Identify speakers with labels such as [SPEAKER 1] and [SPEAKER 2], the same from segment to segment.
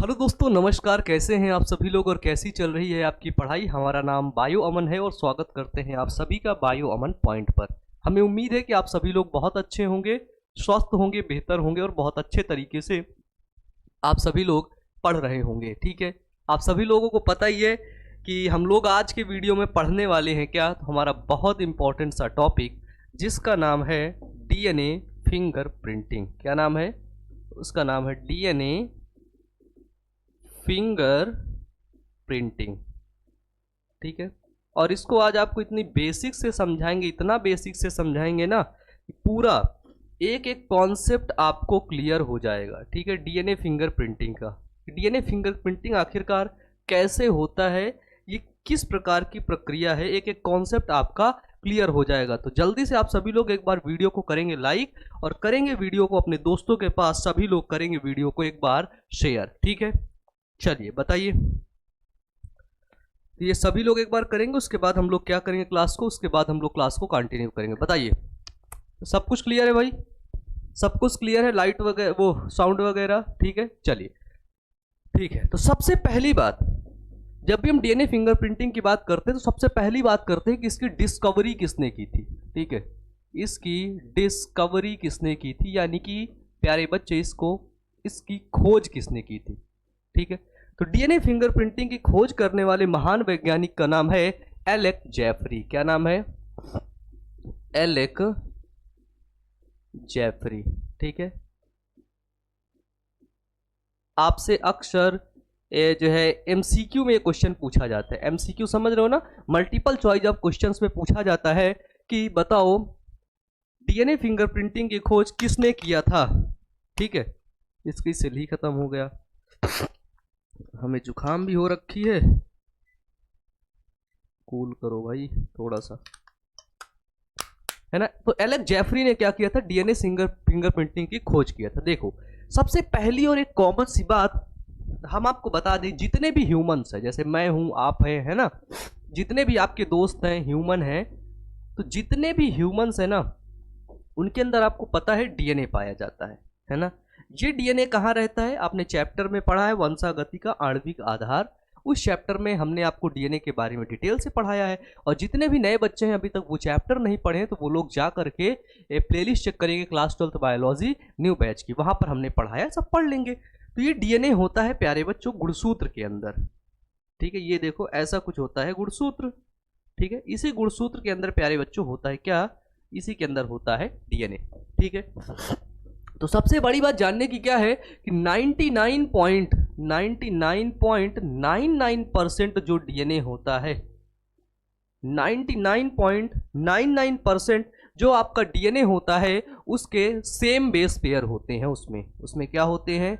[SPEAKER 1] Hello दोस्तों, नमस्कार। कैसे हैं आप सभी लोग और कैसी चल रही है आपकी पढ़ाई। हमारा नाम बायो अमन है और स्वागत करते हैं आप सभी का बायो अमन पॉइंट पर। हमें उम्मीद है कि आप सभी लोग बहुत अच्छे होंगे, स्वस्थ होंगे, बेहतर होंगे और बहुत अच्छे तरीके से आप सभी लोग पढ़ रहे होंगे। ठीक है, आप सभी लोगों को पता ही है कि हम लोग आज के वीडियो में पढ़ने वाले हैं क्या, तो हमारा बहुत इंपॉर्टेंट सा टॉपिक जिसका नाम है डीएनए फिंगर प्रिंटिंग। क्या नाम है उसका? नाम है डीएनए फिंगर प्रिंटिंग। ठीक है, और इसको आज आपको इतनी बेसिक से समझाएंगे, इतना बेसिक से समझाएंगे ना कि पूरा एक एक कॉन्सेप्ट आपको क्लियर हो जाएगा। ठीक है, डीएनए फिंगर प्रिंटिंग का, डीएनए फिंगर प्रिंटिंग आखिरकार कैसे होता है, ये किस प्रकार की प्रक्रिया है, एक एक कॉन्सेप्ट आपका क्लियर हो जाएगा। तो जल्दी से आप सभी लोग एक बार वीडियो को करेंगे लाइक और करेंगे वीडियो को अपने दोस्तों के पास, सभी लोग करेंगे वीडियो को एक बार शेयर। ठीक है, चलिए बताइए। ये सभी लोग एक बार करेंगे, उसके बाद हम लोग क्या करेंगे क्लास को, उसके बाद हम लोग क्लास को कंटिन्यू करेंगे। बताइए, सब कुछ क्लियर है भाई? सब कुछ क्लियर है, लाइट वगैरह, वो साउंड वगैरह ठीक है। चलिए ठीक है, तो सबसे पहली बात, जब भी हम डीएनए फिंगरप्रिंटिंग की बात करते हैं तो सबसे पहली बात करते हैं कि इसकी डिस्कवरी किसने की थी। ठीक है, इसकी डिस्कवरी किसने की थी, यानी कि प्यारे बच्चे इसकी खोज किसने की थी। ठीक है, तो डीएनए फिंगरप्रिंटिंग की खोज करने वाले महान वैज्ञानिक का नाम है एलेक जेफरी। क्या नाम है? Alec Jeffrey. ठीक है, आपसे अक्सर जो है एमसीक्यू में क्वेश्चन पूछा जाता है। एमसीक्यू समझ रहे हो ना, मल्टीपल चॉइस ऑफ क्वेश्चंस में पूछा जाता है कि बताओ डीएनए फिंगरप्रिंटिंग की खोज किसने किया था। ठीक है, इसकी सेल ही खत्म हो गया, हमें जुकाम भी हो रखी है, कूल करो भाई थोड़ा सा, है ना। तो एलेक जेफरी ने क्या किया था, डीएनए फिंगरप्रिंटिंग की खोज किया था। देखो, सबसे पहली और एक कॉमन सी बात हम आपको बता दें, जितने भी ह्यूमंस हैं, जैसे मैं हूं, आप हैं, है ना, जितने भी आपके दोस्त हैं ह्यूमन हैं, तो जितने भी ह्यूमंस हैं ना, उनके अंदर आपको पता है डीएनए पाया जाता है ना। ये डीएनए कहाँ रहता है, आपने चैप्टर में पढ़ा है वंशागति का आणविक आधार। उस चैप्टर में हमने आपको डीएनए के बारे में डिटेल से पढ़ाया है, और जितने भी नए बच्चे हैं अभी तक वो चैप्टर नहीं पढ़े हैं तो वो लोग जा करके प्लेलिस्ट चेक करेंगे class 12th biology new batch की, वहां पर हमने पढ़ाया, सब पढ़ लेंगे। तो ये डीएनए होता है प्यारे बच्चों गुणसूत्र के अंदर। ठीक है, ये देखो ऐसा कुछ होता है गुणसूत्र। ठीक है, इसी गुणसूत्र के अंदर प्यारे बच्चों होता है क्या, इसी के अंदर होता है डीएनए। ठीक है, तो सबसे बड़ी बात जानने की क्या है कि 99.99% जो डीएनए होता है, 99.99% जो आपका डीएनए होता है उसके सेम बेस पेयर होते हैं। उसमें क्या होते हैं,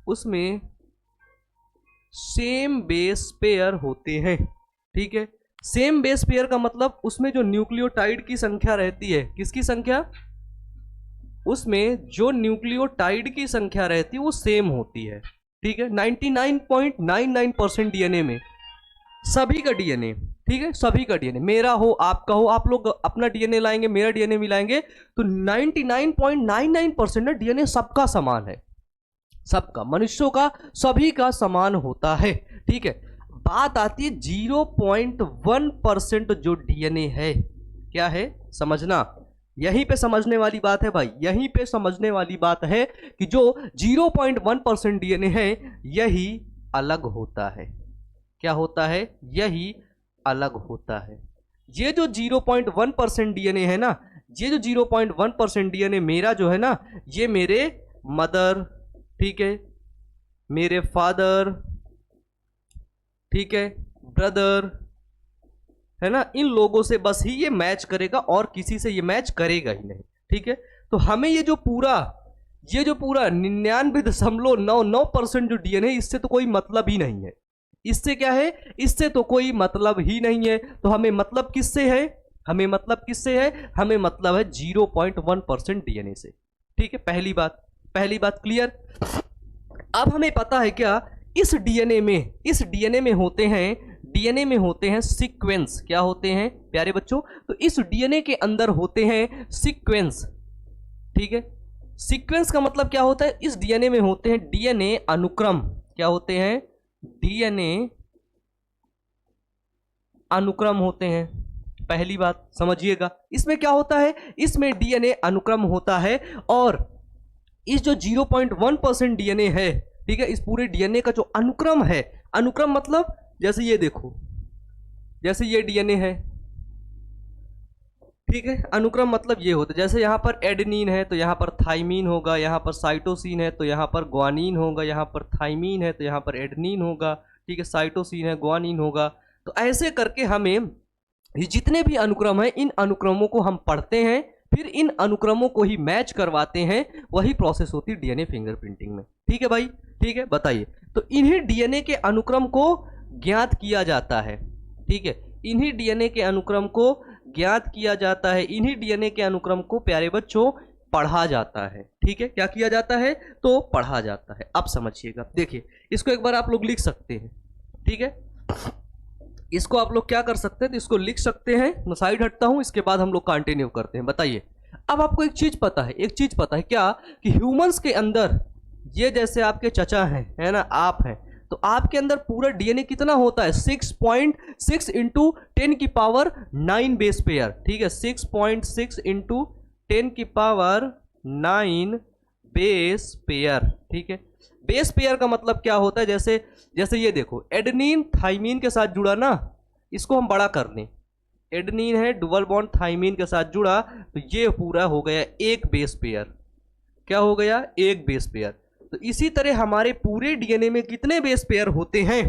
[SPEAKER 1] उसमें सेम बेस पेयर होते हैं। ठीक है, सेम बेस पेयर का मतलब उसमें जो न्यूक्लियोटाइड की संख्या रहती है, किसकी संख्या, उसमें जो न्यूक्लियोटाइड की संख्या रहती है वो सेम होती है। ठीक है, 99.99% डीएनए में, सभी का डीएनए, ठीक है, सभी का डीएनए, मेरा हो आपका हो, आप लोग अपना डीएनए लाएंगे, मेरा डीएनए मिलाएंगे, तो 99.99% डीएनए सबका समान है, सबका, मनुष्यों का, सभी का समान होता है। ठीक है, बात आती है 0.1% जो डीएनए है, क्या है समझना, यहीं पे समझने वाली बात है भाई, यहीं पे समझने वाली बात है कि जो 0.1% डीएनए है यही अलग होता है। क्या होता है, यही अलग होता है। ये जो 0.1% डीएनए है ना, ये जो 0.1% डीएनए मेरा जो है ना, ये मेरे मदर, ठीक है, मेरे फादर, ठीक है, ब्रदर, है ना, इन लोगों से बस ही ये मैच करेगा और किसी से ये मैच करेगा ही नहीं। ठीक है, तो हमें ये जो पूरा 99.99% जो डीएनए, इससे तो कोई मतलब ही नहीं है। इससे क्या है, इससे तो कोई मतलब ही नहीं है। तो हमें मतलब किससे है, हमें मतलब किससे है, हमें मतलब है 0.1% डीएनए से। ठीक है, पहली बात क्लियर। अब हमें पता है क्या, इस डीएनए में होते हैं सीक्वेंस। क्या होते हैं प्यारे बच्चों, तो इस डीएनए के अंदर होते हैं सीक्वेंस। ठीक है, सीक्वेंस का मतलब क्या होता है, इस डीएनए में होते हैं डीएनए अनुक्रम। क्या होते हैं? डीएनए अनुक्रम होते हैं। पहली बात समझिएगा, इसमें क्या होता है, इसमें डीएनए अनुक्रम होता है। और इस जो 0.1% डीएनए है, ठीक है, इस पूरे डीएनए का जो अनुक्रम है, अनुक्रम मतलब जैसे ये देखो, जैसे ये डीएनए है, ठीक है, अनुक्रम मतलब ये होता है, जैसे यहाँ पर एडेनिन है तो यहाँ पर थाइमीन होगा, यहाँ पर साइटोसिन है तो यहाँ पर ग्वानिन होगा, यहाँ पर थाइमीन है तो यहाँ पर एडेनिन होगा, ठीक है, साइटोसिन है, ग्वानिन होगा। तो ऐसे करके हमें ये जितने भी अनुक्रम हैं, इन अनुक्रमों को हम पढ़ते हैं, फिर इन अनुक्रमों को ही मैच करवाते हैं। वही प्रोसेस होती है डीएनए फिंगरप्रिंटिंग में। ठीक है भाई, ठीक है, बताइए। तो इन्हीं डीएनए के अनुक्रम को ज्ञात किया जाता है, ठीक है, इन्हीं डीएनए के अनुक्रम को ज्ञात किया जाता है, इन्हीं डीएनए के अनुक्रम को प्यारे बच्चों पढ़ा जाता है। ठीक है, क्या किया जाता है? तो पढ़ा जाता है। अब समझिएगा, देखिए इसको एक बार आप लोग लिख सकते हैं, ठीक है, इसको आप लोग क्या कर सकते हैं, तो इसको लिख सकते हैं। मैं साइड हटता हूं, इसके बाद हम लोग कंटिन्यू करते हैं। बताइए, अब आपको एक चीज पता है, एक चीज पता है क्या, कि ह्यूमंस के अंदर ये जैसे आपके चचा हैं, है ना, आप हैं, तो आपके अंदर पूरा डीएनए कितना होता है? 6.6 इंटू 10 की पावर 9 बेस पेयर। ठीक है, 6.6 इंटू 10 की पावर 9 बेस पेयर। ठीक है, बेस पेयर का मतलब क्या होता है, जैसे जैसे ये देखो, एडेनिन थाइमीन के साथ जुड़ा ना, इसको हम बड़ा कर लें, एडेनिन है डबल बॉन्ड थाइमीन के साथ जुड़ा, तो ये पूरा हो गया एक बेस पेयर। क्या हो गया? एक बेस पेयर। तो इसी तरह हमारे पूरे डीएनए में कितने बेस पेयर होते हैं?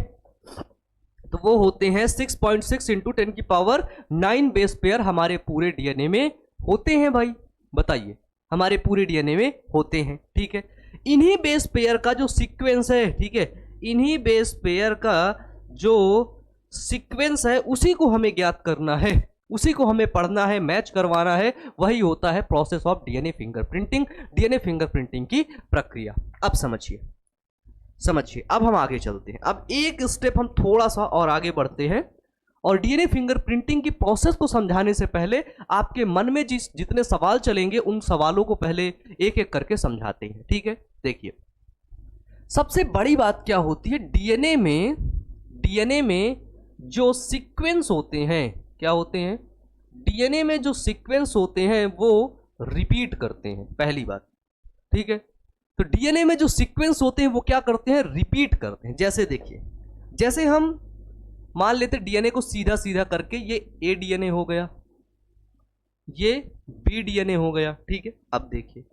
[SPEAKER 1] तो वो होते हैं 6.6 इंटू 10 की पावर 9 बेस पेयर हमारे पूरे डीएनए में होते हैं। भाई बताइए, हमारे पूरे डीएनए में होते हैं। ठीक है, इन्हीं बेस पेयर का जो सीक्वेंस है, ठीक है, इन्हीं बेस पेयर का जो सीक्वेंस है, उसी को हमें ज्ञात करना है, उसी को हमें पढ़ना है, मैच करवाना है। वही होता है process of DNA fingerprinting, DNA fingerprinting की प्रक्रिया। अब समझिए, समझिए, अब हम आगे चलते हैं। अब एक स्टेप हम थोड़ा सा और आगे बढ़ते हैं, और डीएनए फिंगरप्रिंटिंग की प्रोसेस को समझाने से पहले आपके मन में जितने सवाल चलेंगे, उन सवालों को पहले एक एक करके समझाते हैं। ठीक है, देखिए, सबसे बड़ी बात क्या होती है, डीएनए में जो सीक्वेंस होते हैं, क्या होते हैं? डीएनए में जो सीक्वेंस होते हैं वो रिपीट करते हैं, पहली बात। ठीक है, तो डीएनए में जो सीक्वेंस होते हैं वो क्या करते हैं? रिपीट करते हैं। जैसे देखिए, जैसे हम मान लेते डीएनए को सीधा सीधा करके, ये ए डीएनए हो गया, ये बी डीएनए हो गया। ठीक है, अब देखिए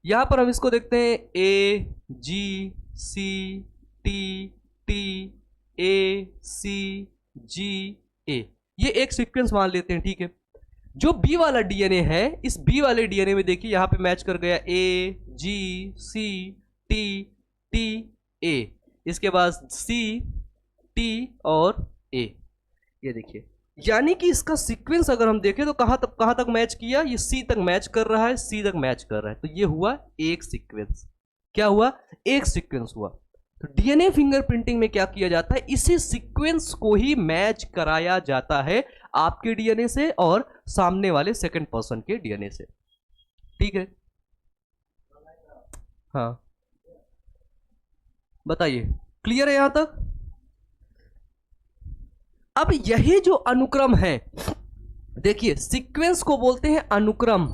[SPEAKER 1] यहां पर हम इसको देखते हैं, ए जी सी टी टी ए सी जी ए, ये एक सीक्वेंस मान लेते हैं। ठीक है, जो बी वाला डीएनए है, इस बी वाले डीएनए में देखिए यहां पे मैच कर गया ए जी सी टी टी ए, इसके बाद सी टी और ए, ये देखिए, यानी कि इसका सीक्वेंस अगर हम देखें तो कहां तक मैच किया? ये सी तक मैच कर रहा है, सी तक मैच कर रहा है, तो ये हुआ एक सीक्वेंस। क्या हुआ? एक सीक्वेंस हुआ। तो डीएनए फिंगरप्रिंटिंग में क्या किया जाता है, इसी सीक्वेंस को ही मैच कराया जाता है आपके डीएनए से और सामने वाले सेकंड पर्सन के डीएनए से। ठीक है, हाँ बताइए, क्लियर है यहां तक? अब यही जो अनुक्रम है, देखिए सीक्वेंस को बोलते हैं अनुक्रम,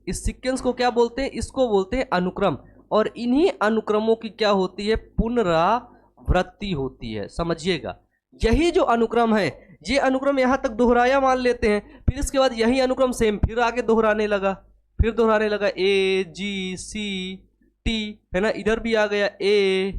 [SPEAKER 1] इस सीक्वेंस को क्या बोलते हैं? इसको बोलते हैं अनुक्रम। और इन्हीं अनुक्रमों की क्या होती है? पुनरावृत्ति होती है। समझिएगा, यही जो अनुक्रम है, ये अनुक्रम यहां तक दोहराया मान लेते हैं, फिर इसके बाद यही अनुक्रम सेम फिर आगे दोहराने लगा, फिर दोहराने लगा, ए जी सी टी, है ना, इधर भी आ गया ए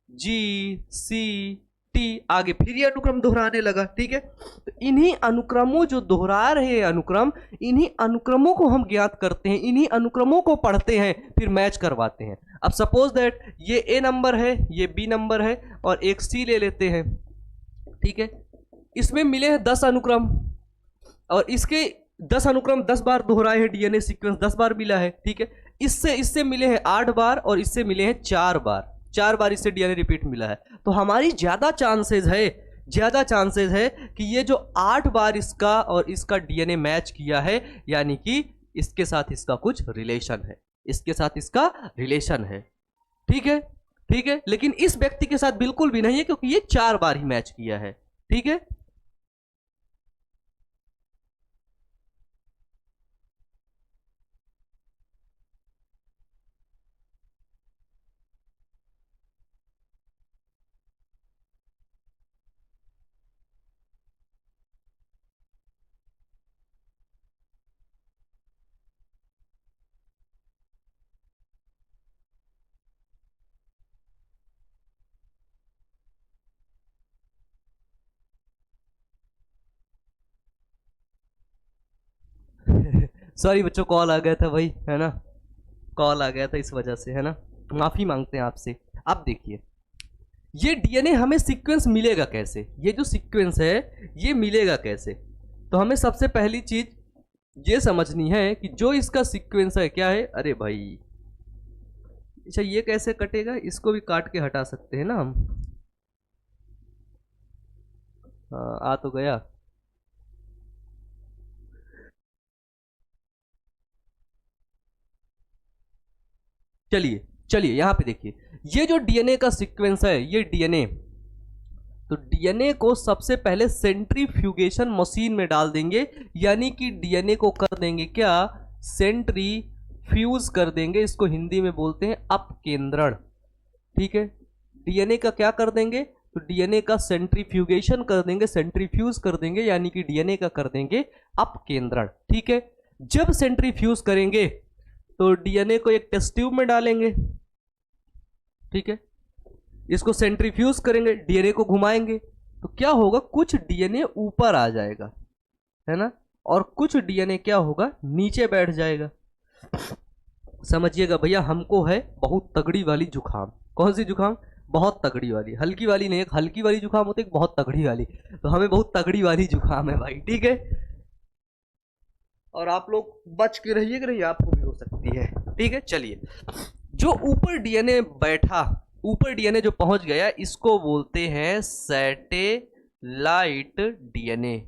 [SPEAKER 1] जी सी टी, आगे फिर ये अनुक्रम दोहराने लगा। ठीक है, तो इन्हीं अनुक्रमों जो दोहरा रहे हैं अनुक्रम, इन्हीं अनुक्रमों को हम ज्ञात करते हैं, इन्हीं अनुक्रमों को पढ़ते हैं, फिर मैच करवाते हैं। अब सपोज दैट ये ए नंबर है, ये बी नंबर है, और एक सी ले लेते हैं। ठीक है, इसमें मिले हैं 10 अनुक्रम, और इसके 10 अनुक्रम 10 बार दोहराए हैं, डीएनए सीक्वेंस 10 बार मिला है। ठीक है, इससे मिले हैं 8 बार, और इससे मिले हैं 4 बार, 4 बार इससे डीएनए रिपीट मिला है। तो हमारी ज्यादा चांसेस है कि ये जो 8 बार इसका और इसका डीएनए मैच किया है, यानी कि इसके साथ इसका कुछ रिलेशन है। इसके साथ इसका रिलेशन है। ठीक है, ठीक है, लेकिन इस व्यक्ति के साथ बिल्कुल भी नहीं है क्योंकि ये 4 बार ही मैच किया है। ठीक है, सॉरी बच्चों, कॉल आ गया था भाई, है ना, कॉल आ गया था इस वजह से, है ना, माफी मांगते हैं आपसे। अब देखिए, ये डीएनए हमें सीक्वेंस मिलेगा कैसे, ये जो सीक्वेंस है ये मिलेगा कैसे। तो हमें सबसे पहली चीज ये समझनी है कि जो इसका सीक्वेंस है क्या है। अरे भाई, अच्छा ये कैसे कटेगा, इसको भी काट के हटा सकते हैं ना हम। हाँ, आ तो गया। चलिए चलिए, यहां पे देखिए, ये जो डीएनए का सीक्वेंस है, ये डीएनए, तो डीएनए को सबसे पहले सेंट्रीफ्यूगेशन मशीन में डाल देंगे, यानी कि डीएनए को कर देंगे क्या, सेंट्रीफ्यूज कर देंगे। इसको हिंदी में बोलते हैं अपकेंद्रण। ठीक है, डीएनए का क्या कर देंगे, तो डीएनए का सेंट्रीफ्यूगेशन कर देंगे, सेंट्रीफ्यूज कर देंगे, यानी कि डीएनए का कर देंगे अपकेंद्रण। ठीक है, जब सेंट्रीफ्यूज करेंगे तो डीएनए को एक टेस्ट ट्यूब में डालेंगे। ठीक है, इसको सेंट्रीफ्यूज करेंगे, डीएनए को घुमाएंगे, तो क्या होगा, कुछ डीएनए ऊपर आ जाएगा, है ना, और कुछ डीएनए क्या होगा, नीचे बैठ जाएगा। समझिएगा भैया, हमको है बहुत तगड़ी वाली जुकाम। कौन सी जुकाम, बहुत तगड़ी वाली, हल्की वाली नहीं, एक हल्की वाली जुकाम होती है, एक बहुत तगड़ी वाली। तो हमें बहुत तगड़ी वाली जुकाम है भाई। ठीक है, और आप लोग बच के रहिएगा, नहीं आपको भी हो सकती है। ठीक है, चलिए, जो ऊपर डीएनए बैठा, ऊपर डीएनए जो पहुंच गया, इसको बोलते हैं सैटेलाइट डीएनए।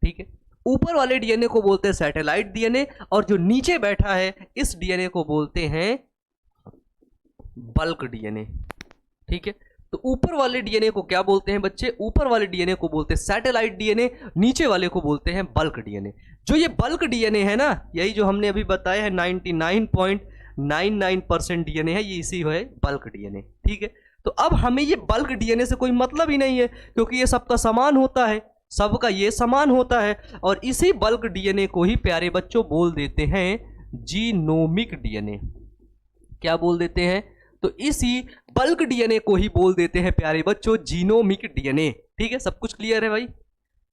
[SPEAKER 1] ठीक है, ऊपर वाले डीएनए को बोलते हैं सैटेलाइट डीएनए, और जो नीचे बैठा है इस डीएनए को बोलते हैं बल्क डीएनए। ठीक है, तो ऊपर वाले डीएनए को क्या बोलते हैं बच्चे, ऊपर वाले डीएनए को बोलते हैं सैटेलाइट डीएनए, नीचे वाले को बोलते हैं बल्क डीएनए। जो ये बल्क डीएनए है ना, यही जो हमने अभी बताया है 99.99% डीएनए है, ये इसी है बल्क डीएनए। ठीक है, तो अब हमें ये बल्क डीएनए से कोई मतलब ही नहीं है, क्योंकि ये सबका समान होता है, सबका ये समान होता है, और इसी बल्क डीएनए को ही प्यारे बच्चों बोल देते हैं जीनोमिक डीएनए। क्या बोल देते हैं, तो इसी बल्क डीएनए को ही बोल देते हैं प्यारे बच्चों जीनोमिक डीएनए। ठीक है, सब कुछ क्लियर है भाई।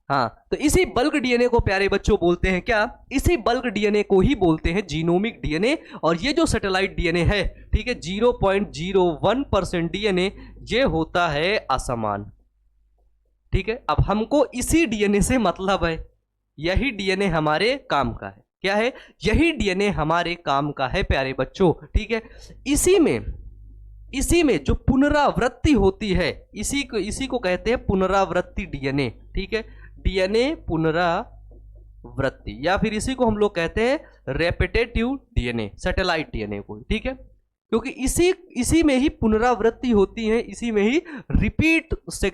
[SPEAKER 1] हाँ, तो इसी बल्क डीएनए को प्यारे बच्चों बोलते हैं क्या, इसी बल्क डीएनए को ही बोलते हैं जीनोमिक डीएनए। और ये जो सैटेलाइट डीएनए है, ठीक है, 0.01% डीएनए, ये होता है असमान। ठीक है, अब हमको इसी डीएनए से मतलब है, यही डीएनए हमारे काम का है। क्या है, यही डीएनए हमारे काम का है प्यारे बच्चों। ठीक है, इसी में जो पुनरावृत्ति होती है, इसी को कहते हैं पुनरावृत्ति डीएनए। ठीक है, डीएनए पुनरावृत्ति, या फिर इसी को हम लोग कहते हैं रेपिटेटिव डीएनए, सैटेलाइट डीएनए को। ठीक है, क्योंकि इसी में ही पुनरावृत्ति होती है, इसी में ही रिपीट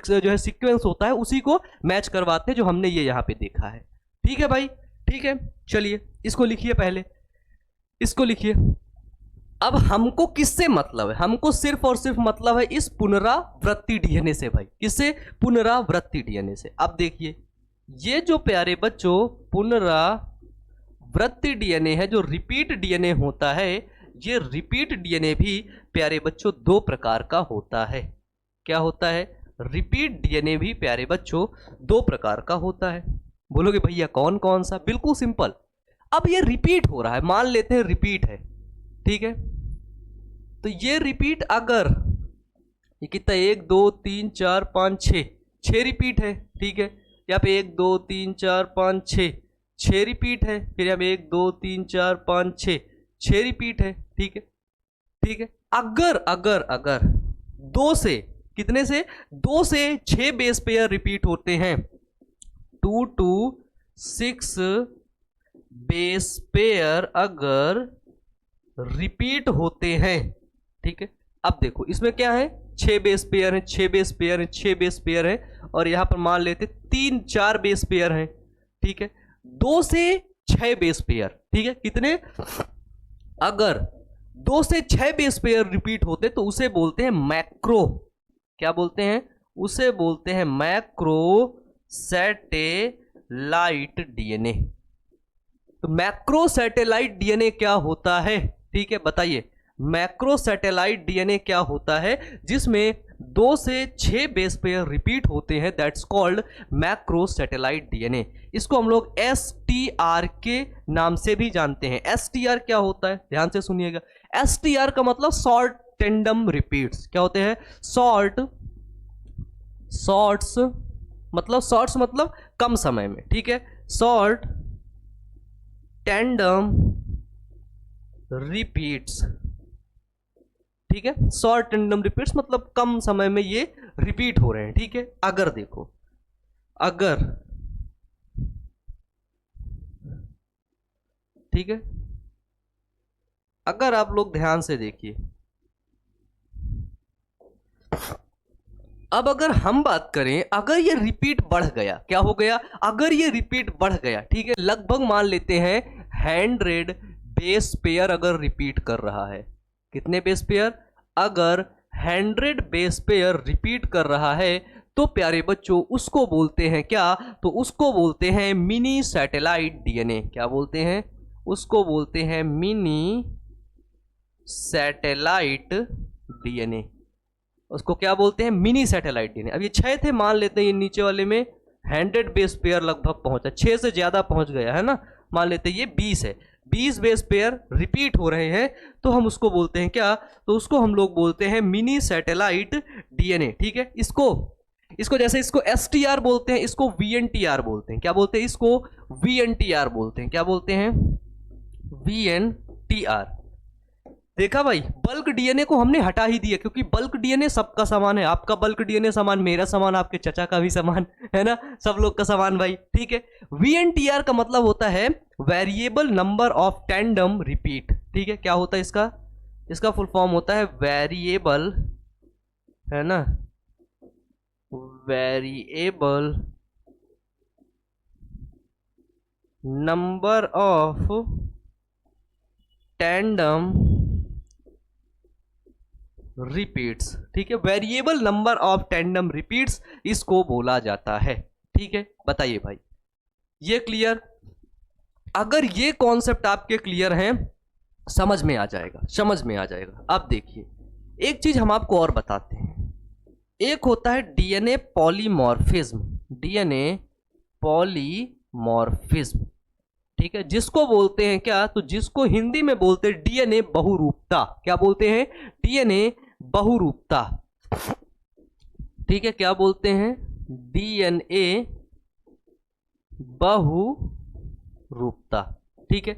[SPEAKER 1] जो है सीक्वेंस होता है, उसी को मैच करवाते हैं, जो हमने ये यहाँ पे देखा है। ठीक है भाई, ठीक है, चलिए इसको लिखिए, पहले इसको लिखिए। अब हमको किससे मतलब है, हमको सिर्फ और सिर्फ मतलब है इस पुनरावृत्ति डीएनए से भाई। किससे, पुनरावृत्ति डीएनए से। अब देखिए, ये जो प्यारे बच्चों पुनरावृत्ति डीएनए है, जो रिपीट डीएनए होता है, ये रिपीट डीएनए भी प्यारे बच्चों 2 प्रकार का होता है। क्या होता है, रिपीट डीएनए भी प्यारे बच्चों 2 प्रकार का होता है। बोलोगे भैया कौन कौन सा, बिल्कुल सिंपल। अब ये रिपीट हो रहा है, मान लेते हैं रिपीट है, ठीक है, तो ये रिपीट अगर ये कितना, 1 2 3 4 5 6 रिपीट है। ठीक है, यहाँ पे 1 2 3 4 5 6 रिपीट है, फिर यहाँ पे 1 2 3 4 5 6 रिपीट है। ठीक है, ठीक है, अगर अगर अगर 2 से, कितने से, 2 से 6 बेस पेयर रिपीट होते हैं, 2 to 6 बेस पेयर अगर रिपीट होते हैं, ठीक है। अब देखो इसमें क्या है, 6 बेस पेयर है, 6 बेस पेयर है, 6 बेस पेयर है, और यहां पर मान लेते 3-4 बेस पेयर हैं, ठीक है। 2 से 6 बेस पेयर, ठीक है, कितने, अगर 2 से 6 बेस पेयर रिपीट होते तो उसे बोलते हैं मैक्रो, क्या बोलते हैं, उसे बोलते हैं मैक्रो सैटेलाइट डीएनए। तो मैक्रो सैटेलाइट डीएनए क्या होता है, ठीक है, बताइए। मैक्रो सैटेलाइट डीएनए क्या होता है, जिसमें 2 से 6 बेस पेयर रिपीट होते हैं, that's called macro satellite DNA. इसको हम लोग एसटीआर के नाम से भी जानते हैं। एसटीआर क्या होता है, ध्यान से सुनिएगा। एसटीआर का मतलब शॉर्ट टेंडम रिपीट्स, क्या होते हैं, शॉर्ट्स मतलब कम समय में, ठीक है, शॉर्ट टेंडम रिपीट्स, ठीक है, शॉर्ट टेंडम रिपीट्स मतलब कम समय में ये रिपीट हो रहे हैं, ठीक है। अगर देखो, अगर, ठीक है, अगर आप लोग ध्यान से देखिए, अब अगर हम बात करें, अगर ये रिपीट बढ़ गया, क्या हो गया, अगर ये रिपीट बढ़ गया, ठीक है, लगभग मान लेते हैं 100 बेस पेयर अगर रिपीट कर रहा है, कितने बेस पेयर, अगर 100 बेस पेयर रिपीट कर रहा है, तो प्यारे बच्चों उसको बोलते हैं क्या, तो उसको बोलते हैं मिनी सैटेलाइट डीएनए। क्या बोलते हैं, उसको बोलते हैं मिनी सैटेलाइट डीएनए, उसको क्या बोलते हैं, मिनी सैटेलाइट डीएनए। अब ये 6 थे, मान लेते हैं ये नीचे वाले में 100 बेस पेयर लगभग पहुंचा, 6 से ज्यादा पहुंच गया है ना, मान लेते हैं ये 20 है, 20 बेस पेयर रिपीट हो रहे हैं, तो हम उसको बोलते हैं क्या, तो उसको हम लोग बोलते हैं मिनी सैटेलाइट डीएनए, ठीक है। इसको जैसे इसको एसटीआर बोलते हैं, इसको वीएनटीआर बोलते हैं, क्या बोलते हैं, इसको वीएनटीआर बोलते हैं, क्या बोलते हैं, वीएनटीआर। देखा भाई, बल्क डीएनए को हमने हटा ही दिया, क्योंकि बल्क डीएनए सबका समान है, आपका बल्क डीएनए समान, मेरा समान, आपके चचा का भी समान है ना, सब लोग का समान भाई, ठीक है। वीएनटीआर का मतलब होता है variable number of tandem repeat, ठीक है। क्या होता है इसका फुल फॉर्म होता है वेरिएबल, है ना, variable number of tandem repeats, ठीक है, variable number of tandem repeats इसको बोला जाता है, ठीक है। बताइए भाई, ये क्लियर, अगर ये कॉन्सेप्ट आपके क्लियर हैं, समझ में आ जाएगा। अब देखिए, एक चीज हम आपको और बताते हैं, एक होता है डीएनए पॉलीमॉर्फिज्म, ठीक है, जिसको बोलते हैं क्या, तो जिसको हिंदी में बोलते हैं डीएनए बहुरूपता। क्या बोलते हैं, डीएनए बहुरूपता, ठीक है, क्या बोलते हैं, डीएनए बहुरूपता, ठीक है।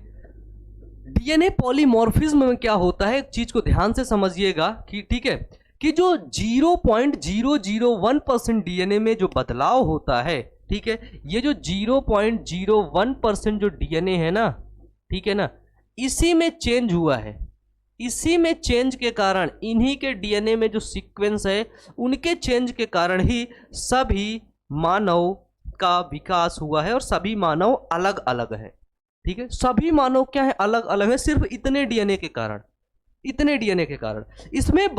[SPEAKER 1] डीएनए पॉलीमॉर्फिज्म में क्या होता है, एक चीज को ध्यान से समझिएगा कि, ठीक है, कि जो 0.001% डीएनए में जो बदलाव होता है, ठीक है, ये जो 0.01% जो डीएनए है ना, ठीक है ना, इसी में चेंज हुआ है, इसी में चेंज के कारण, इन्हीं के डीएनए में जो सीक्वेंस है, उनके चेंज के कारण ही सभी मानव का विकास हुआ है, और सभी मानव अलग अलग है, ठीक है, सभी मानव क्या है, अलग अलग है, सिर्फ इतने डीएनए के कारण,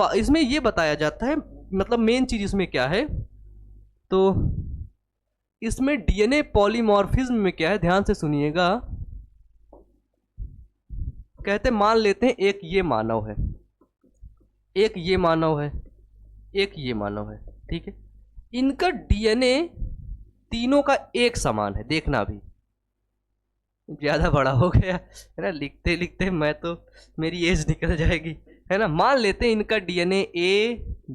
[SPEAKER 1] इसमें ये बताया जाता है, मतलब मेन चीज इसमें क्या है, तो इसमें डीएनए पॉलीमॉर्फिज्म में क्या है, ध्यान से सुनिएगा। कहते मान लेते हैं एक ये मानव है, एक ये मानव है, एक ये मानव है, ठीक है, इनका डीएनए तीनों का एक समान है। देखना अभी ज्यादा बड़ा हो गया है ना, लिखते लिखते मैं तो, मेरी एज निकल जाएगी, है ना। मान लेते हैं इनका डीएनए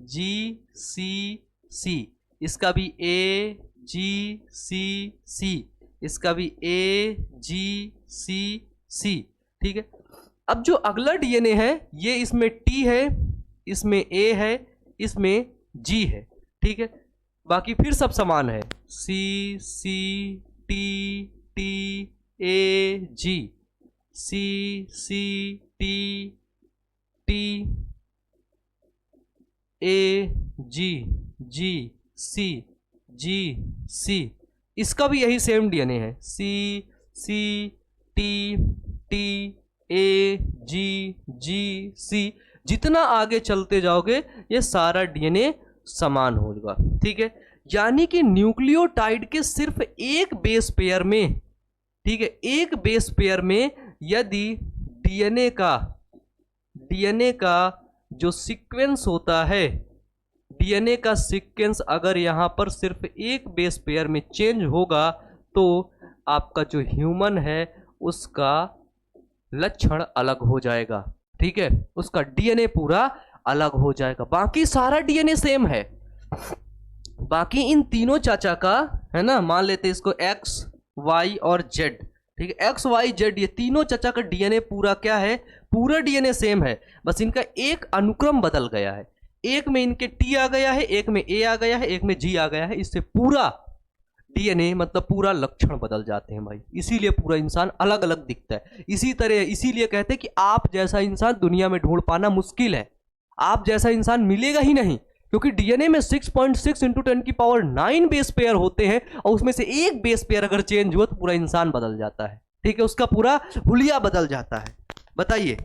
[SPEAKER 1] AGCC, इसका भी AGCC, इसका भी AGCC, ठीक है। अब जो अगला डीएनए है, ये इसमें T है, इसमें A है, इसमें G है, ठीक है, बाकी फिर सब समान है, CCT A G, CCT T T A G G C G C, इसका भी यही सेम डीएनए है, सी C T T A G G सी। जितना आगे चलते जाओगे ये सारा डीएनए समान होगा, ठीक है। यानी कि न्यूक्लियोटाइड के सिर्फ एक बेस पेयर में, ठीक है, एक बेस पेयर में यदि डीएनए का जो सीक्वेंस होता है, डीएनए का सीक्वेंस अगर यहां पर सिर्फ एक बेस पेयर में चेंज होगा तो आपका जो ह्यूमन है उसका लक्षण अलग हो जाएगा, ठीक है, उसका डीएनए पूरा अलग हो जाएगा। बाकी सारा डीएनए सेम है, बाकी इन तीनों चाचा का है ना, मान लेते हैं इसको एक्स वाई और जेड, ठीक है, एक्स वाई जेड ये तीनों चाचा का डीएनए पूरा क्या है, पूरा डीएनए सेम है, बस इनका एक अनुक्रम बदल गया है, एक में इनके टी आ गया है, एक में ए आ गया है, एक में जी आ गया है, इससे पूरा डीएनए मतलब पूरा लक्षण बदल जाते हैं भाई, इसीलिए पूरा इंसान अलग अलग दिखता है। इसी तरह इसीलिए कहते हैं कि आप जैसा इंसान दुनिया में ढूंढ पाना मुश्किल है, आप जैसा इंसान मिलेगा ही नहीं, क्योंकि डीएनए में 6.6 × 10⁹ बेस पेयर होते हैं और उसमें से एक बेस पेयर अगर चेंज हुआ तो पूरा इंसान बदल जाता है, ठीक है, उसका पूरा हुलिया बदल जाता है। बताइए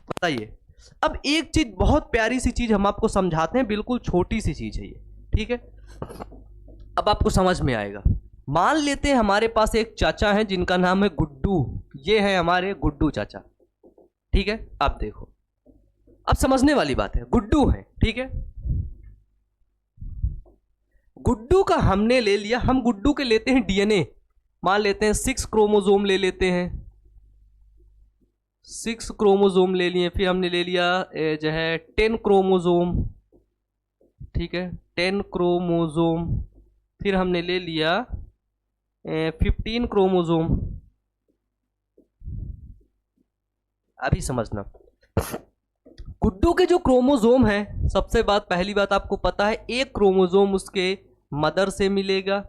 [SPEAKER 1] बताइए। अब एक चीज, बहुत प्यारी सी चीज हम आपको समझाते हैं, बिल्कुल छोटी सी चीज है ये, ठीक है, अब आपको समझ में आएगा। मान लेते हैं हमारे पास एक चाचा है जिनका नाम है गुड्डू, ये है हमारे गुड्डू चाचा, ठीक है। अब देखो, अब समझने वाली बात है, गुड्डू है, ठीक है, गुड्डू का हमने ले लिया, हम गुड्डू के लेते हैं डीएनए, मान लेते हैं 6 क्रोमोसोम ले लेते हैं, 6 क्रोमोसोम ले लिए, फिर हमने ले लिया जो है 10 क्रोमोसोम, ठीक है, 10 क्रोमोसोम, फिर हमने ले लिया 15 क्रोमोसोम। अभी समझना, गुड्डू के जो क्रोमोसोम है, सबसे पहली बात आपको पता है, एक क्रोमोसोम उसके मदर से मिलेगा,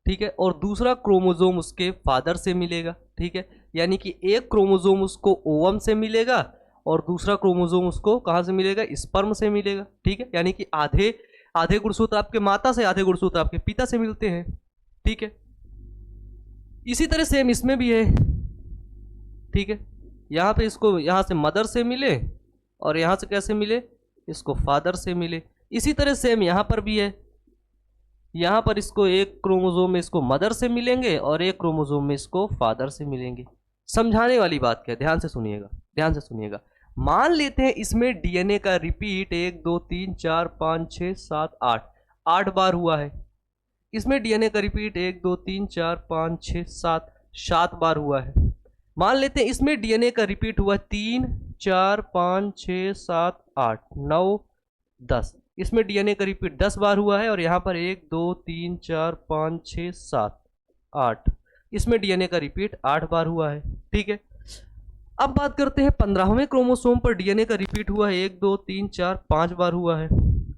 [SPEAKER 1] ठीक है, और दूसरा क्रोमोसोम उसके फादर से मिलेगा, ठीक है, यानी कि एक क्रोमोसोम उसको ओवम से मिलेगा और दूसरा क्रोमोसोम उसको कहाँ से मिलेगा, स्पर्म से मिलेगा, ठीक है, यानी कि आधे गुणसूत्र आपके माता से, आधे गुणसूत्र आपके पिता से मिलते हैं, ठीक है। इसी तरह सेम इसमें भी है, ठीक है, यहाँ पे इसको यहाँ से मदर से मिले और यहाँ से कैसे मिले, इसको फादर से मिले। इसी तरह सेम यहाँ पर भी है, यहाँ पर इसको एक क्रोमोसोम में इसको मदर से मिलेंगे और एक क्रोमोसोम में इसको फादर से मिलेंगे। समझाने वाली बात क्या है, ध्यान से सुनिएगा, ध्यान से सुनिएगा। मान लेते हैं इसमें डीएनए का रिपीट 1 2 3 4 5 6 7 8 बार हुआ है, इसमें डीएनए का रिपीट 1 2 3 4 5 6 7 बार हुआ है। मान लेते हैं इसमें डीएनए का रिपीट हुआ 3 4 5 6 7 8 9 10, इसमें डीएनए का रिपीट 10 बार हुआ है और यहाँ पर 1 2 3 4 5 6 7 8, इसमें डीएनए का रिपीट 8 बार हुआ है, ठीक है। अब बात करते हैं 15वें क्रोमोसोम पर डीएनए का रिपीट हुआ है 1 2 3 4 5 बार हुआ है,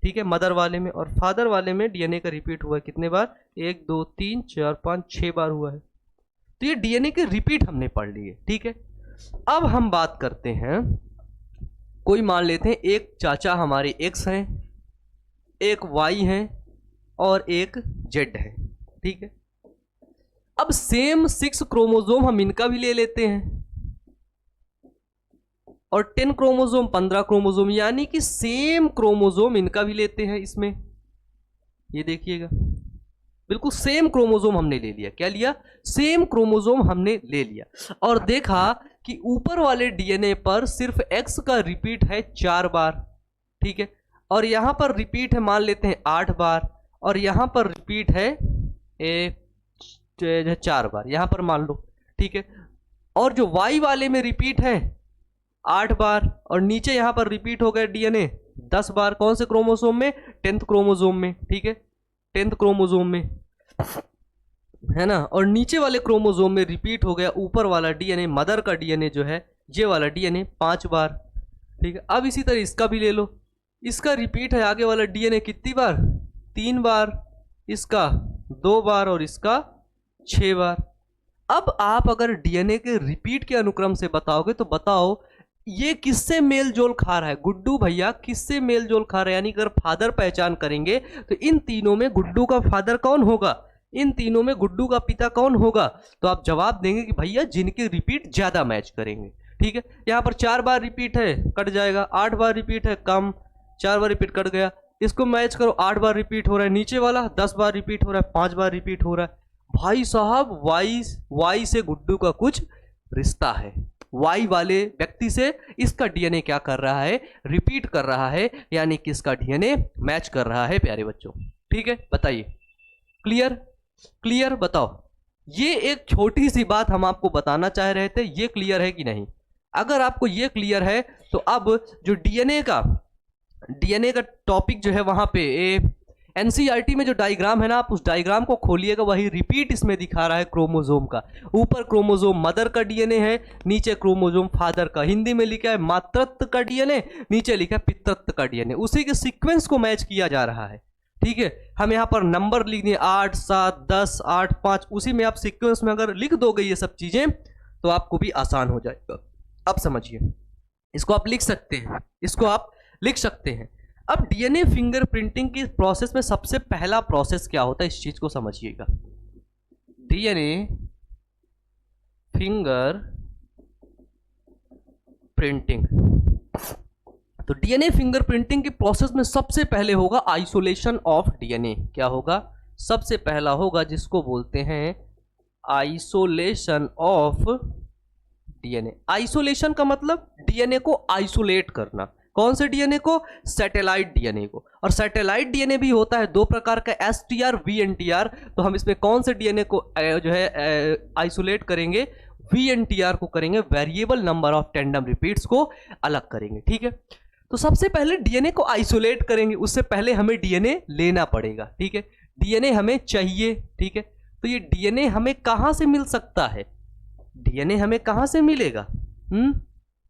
[SPEAKER 1] ठीक है, मदर वाले में, और फादर वाले में डीएनए का रिपीट हुआ है कितने बार, 1 2 3 4 5 6 बार हुआ है। तो ये डीएनए के रिपीट हमने पढ़ लिए, ठीक है। अब हम बात करते हैं, कोई मान लेते हैं एक चाचा हमारे एक्स हैं, एक वाई है और एक जेड है, ठीक है। अब सेम 6 क्रोमोसोम हम इनका भी ले लेते हैं और 10 क्रोमोसोम 15 क्रोमोसोम, यानी कि सेम क्रोमोसोम इनका भी लेते हैं इसमें, ये देखिएगा, बिल्कुल सेम क्रोमोसोम हमने ले लिया। क्या लिया, सेम क्रोमोसोम हमने ले लिया और देखा कि ऊपर वाले डीएनए पर सिर्फ एक्स का रिपीट है 4 बार, ठीक है, और यहां पर रिपीट है मान लेते हैं 8 बार और यहां पर रिपीट है 4 बार, यहां पर मान लो, ठीक है। और जो वाई वाले में रिपीट है 8 बार और नीचे यहां पर रिपीट हो गया डीएनए 10 बार, कौन से क्रोमोसोम में, 10th क्रोमोसोम में, ठीक है, 10th क्रोमोसोम में, है ना। और नीचे वाले क्रोमोसोम में रिपीट हो गया ऊपर वाला डीएनए, मदर का डीएनए जो है, ये वाला डीएनए 5 बार, ठीक है। अब इसी तरह इसका भी ले लो, इसका रिपीट है आगे वाला डीएनए कितनी बार, 3 बार, इसका 2 बार और इसका 6 बार। अब आप अगर डीएनए के रिपीट के अनुक्रम से बताओगे तो बताओ ये किससे मेल जोल खा रहा है गुड्डू भैया, किससे मेल जोल खा रहा है? यानी अगर फादर पहचान करेंगे तो इन तीनों में गुड्डू का फादर कौन होगा, इन तीनों में गुड्डू का पिता कौन होगा? तो आप जवाब देंगे कि भैया जिनके रिपीट ज्यादा मैच करेंगे। ठीक है, यहाँ पर 4 बार रिपीट है, कट जाएगा। 8 बार रिपीट है, कम। 4 बार रिपीट, कट गया। इसको मैच करो, 8 बार रिपीट हो रहा है, नीचे वाला 10 बार रिपीट हो रहा है, 5 बार रिपीट हो रहा है। भाई साहब वाई से गुड्डू का कुछ रिश्ता है, वाई वाले व्यक्ति से इसका डीएनए क्या कर रहा है, रिपीट कर रहा है, यानी कि इसका डीएनए मैच कर रहा है प्यारे बच्चों। ठीक है, बताइए, क्लियर? क्लियर, बताओ। ये एक छोटी सी बात हम आपको बताना चाह रहे थे, ये क्लियर है कि नहीं? अगर आपको ये क्लियर है तो अब जो डीएनए का टॉपिक जो है वहां पे एनसीईआरटी में जो डायग्राम है ना, आप उस डायग्राम को खोलिएगा, वही रिपीट इसमें दिखा रहा है क्रोमोसोम का। ऊपर क्रोमोसोम मदर का डीएनए है, नीचे क्रोमोसोम फादर का। हिंदी में लिखा है मातृत्व का डीएनए, नीचे लिखा है पितृत्व का डीएनए। उसी के सीक्वेंस को मैच किया जा रहा है। ठीक है, हम यहाँ पर नंबर लिख दिए 8 7 10 8 5, उसी में आप सीक्वेंस में अगर लिख दोगे ये सब चीजें तो आपको भी आसान हो जाएगा। अब समझिए, इसको आप लिख सकते हैं, इसको आप लिख सकते हैं। अब डीएनए फिंगरप्रिंटिंग की प्रोसेस में सबसे पहला प्रोसेस क्या होता है, इस चीज को समझिएगा। डीएनए फिंगर प्रिंटिंग, तो डीएनए फिंगरप्रिंटिंग की प्रोसेस में सबसे पहले होगा आइसोलेशन ऑफ डीएनए। क्या होगा? सबसे पहला होगा जिसको बोलते हैं आइसोलेशन ऑफ डीएनए। आइसोलेशन का मतलब डीएनए को आइसोलेट करना। कौन से डीएनए को? सैटेलाइट डीएनए को। और सैटेलाइट डीएनए भी होता है 2 प्रकार का, एसटीआर, वीएनटीआर। तो हम इसमें कौन से डीएनए को जो है आइसोलेट करेंगे? वीएनटीआर को करेंगे, variable number of tandem repeats को अलग करेंगे। ठीक है, तो सबसे पहले डीएनए को आइसोलेट करेंगे, उससे पहले हमें डीएनए लेना पड़ेगा। ठीक है, डीएनए हमें चाहिए। ठीक है, तो ये डीएनए हमें कहां से मिल सकता है? डीएनए हमें कहां से मिलेगा?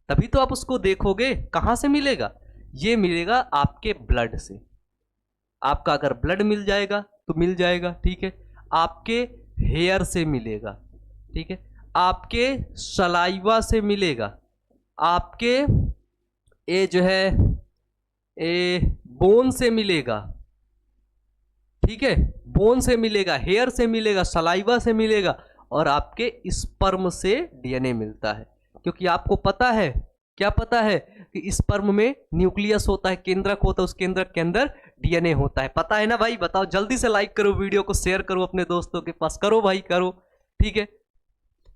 [SPEAKER 1] तभी तो आप उसको देखोगे, कहां से मिलेगा? ये मिलेगा आपके ब्लड से। आपका अगर ब्लड मिल जाएगा तो मिल जाएगा। ठीक है, आपके हेयर से मिलेगा। ठीक है, आपके सलाइवा से मिलेगा, आपके ये जो है बोन से मिलेगा। ठीक है, बोन से मिलेगा, हेयर से मिलेगा, सलाइवा से मिलेगा, और आपके स्पर्म से डीएनए मिलता है। क्योंकि आपको पता है, क्या पता है कि स्पर्म में न्यूक्लियस होता है, केंद्रक होता है, उस केंद्रक के अंदर डीएनए होता है। पता है ना भाई? बताओ, जल्दी से लाइक करो, वीडियो को शेयर करो अपने दोस्तों के पास, करो भाई, करो। ठीक है,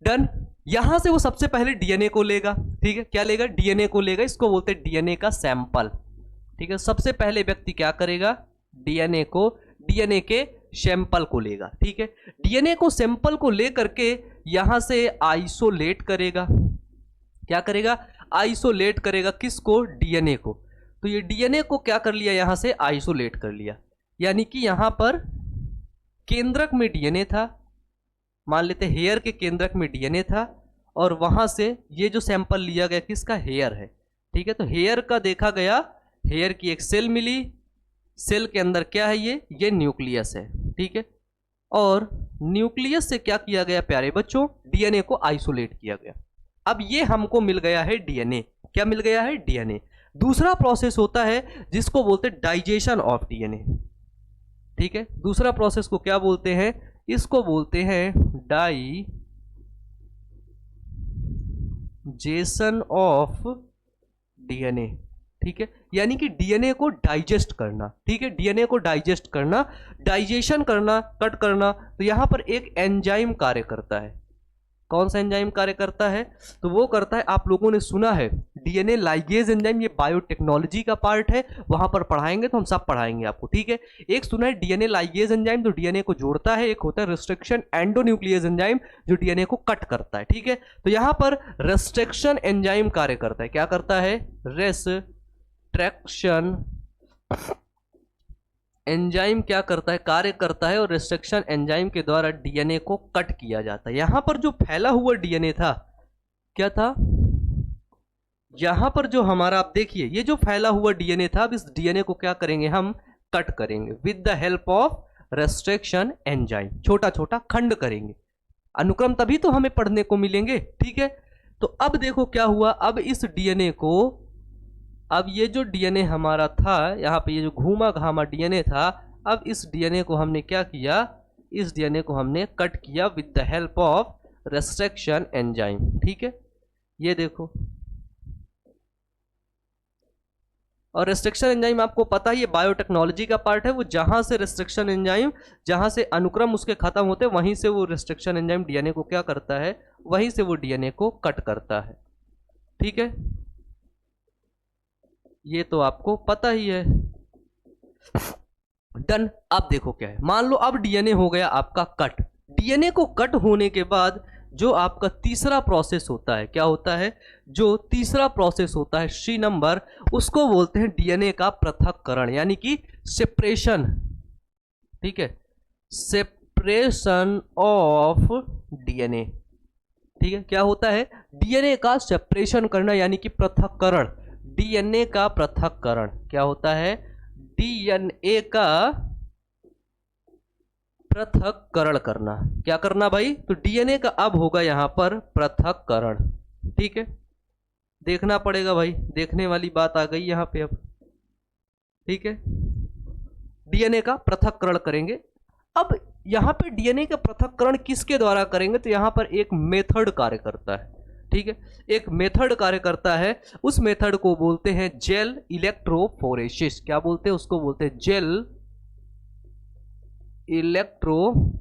[SPEAKER 1] डन। यहां से वो सबसे पहले डीएनए को लेगा। ठीक है, क्या लेगा? डीएनए को लेगा, इसको बोलते हैं डीएनए का सैंपल। ठीक है, सबसे पहले व्यक्ति क्या करेगा? डीएनए के सैंपल को लेगा। ठीक है, डीएनए को सैंपल को लेकर के यहां से आइसोलेट करेगा। क्या करेगा? आइसोलेट करेगा। किसको? डीएनए को। तो ये डीएनए को क्या कर लिया? यहां से आइसोलेट कर लिया। यानी कि यहां पर केंद्रक में डीएनए था, मान लेते हेयर के केंद्रक में डीएनए था, और वहां से ये जो सैंपल लिया गया किसका? हेयर है। ठीक है, तो हेयर का देखा गया, हेयर की एक सेल मिली, सेल के अंदर क्या है? ये न्यूक्लियस है। ठीक है, और न्यूक्लियस से क्या किया गया प्यारे बच्चों? डीएनए को आइसोलेट किया गया। अब ये हमको मिल गया है डीएनए। क्या मिल गया है? डीएनए। दूसरा प्रोसेस होता है जिसको बोलते हैं डाइजेशन ऑफ डीएनए। ठीक है, दूसरा प्रोसेस को क्या बोलते हैं? इसको बोलते हैं डाइजेशन ऑफ डीएनए। ठीक है, यानी कि डीएनए को डाइजेस्ट करना। ठीक है, डीएनए को डाइजेस्ट करना, डाइजेशन करना, कट करना। तो यहां पर एक एंजाइम कार्य करता है। कौन सा एंजाइम कार्य करता है? तो वो करता है, आप लोगों ने सुना है डीएनए लाइगेज एंजाइम, ये बायोटेक्नोलॉजी का पार्ट है, वहां पर पढ़ाएंगे तो हम सब पढ़ाएंगे आपको। ठीक है, एक सुना है डीएनए लाइगेज एंजाइम जो डीएनए को जोड़ता है, एक होता है रिस्ट्रिक्शन एंडोन्यूक्लियस एंजाइम जो डीएनए को कट करता है। ठीक है, तो यहां पर रिस्ट्रिक्शन एंजाइम कार्य करता है। क्या करता है? रेस्ट्रिक्शन एंजाइम क्या करता है? कार्य करता है, और रिस्ट्रिक्शन एंजाइम के द्वारा डीएनए को कट किया जाता है। यहां पर जो फैला हुआ डीएनए था, क्या था? यहां पर जो हमारा, आप देखिए, ये जो फैला हुआ डीएनए था, अब इस डीएनए को क्या करेंगे? हम कट करेंगे with the help of restriction enzyme. छोटा छोटा खंड करेंगे। अनुक्रम तभी तो हमें पढ़ने को मिलेंगे। ठीक है, तो अब देखो क्या हुआ, अब इस डीएनए को, अब ये जो डीएनए हमारा था यहाँ पे, ये जो घूमा घामा डीएनए था, अब इस डीएनए को हमने क्या किया, इस डीएनए को हमने कट किया with the help of restriction enzyme. ठीक है, ये देखो, और रेस्ट्रिक्शन एंजाइम आपको पता है ये बायोटेक्नोलॉजी का पार्ट है, वो जहां से रेस्ट्रिक्शन एंजाइम, जहां से अनुक्रम उसके खत्म होते हैं, वहीं से वो रेस्ट्रिक्शन एंजाइम डीएनए को क्या करता है, वहीं से वो डीएनए को कट करता है। ठीक है, ये तो आपको पता ही है। डन। अब देखो क्या है, मान लो अब डीएनए हो गया आपका कट। डीएनए को कट होने के बाद जो आपका तीसरा प्रोसेस होता है, क्या होता है, जो तीसरा प्रोसेस होता है सी नंबर, उसको बोलते हैं डीएनए का पृथक्करण, यानी कि सेपरेशन। ठीक है, सेपरेशन ऑफ डीएनए। ठीक है, क्या होता है, डीएनए का सेपरेशन करना, यानी कि पृथक्करण, डीएनए का पृथक्करण। क्या होता है, डीएनए का पृथक्करण करना। क्या करना भाई, तो डीएनए का अब होगा यहां पर पृथक्करण। ठीक है, देखना पड़ेगा भाई, देखने वाली बात आ गई यहां पे अब। ठीक है, डीएनए का पृथक्करण करेंगे। अब यहां पे डीएनए का पृथक्करण किसके द्वारा करेंगे, तो यहां पर एक मेथड कार्य करता है। ठीक है, एक मेथड कार्य करता है, उस मेथड को बोलते हैं जेल इलेक्ट्रोफोरेसिस। क्या बोलते हैं उसको, बोलते हैं जेल इलेक्ट्रोफोरेसिस।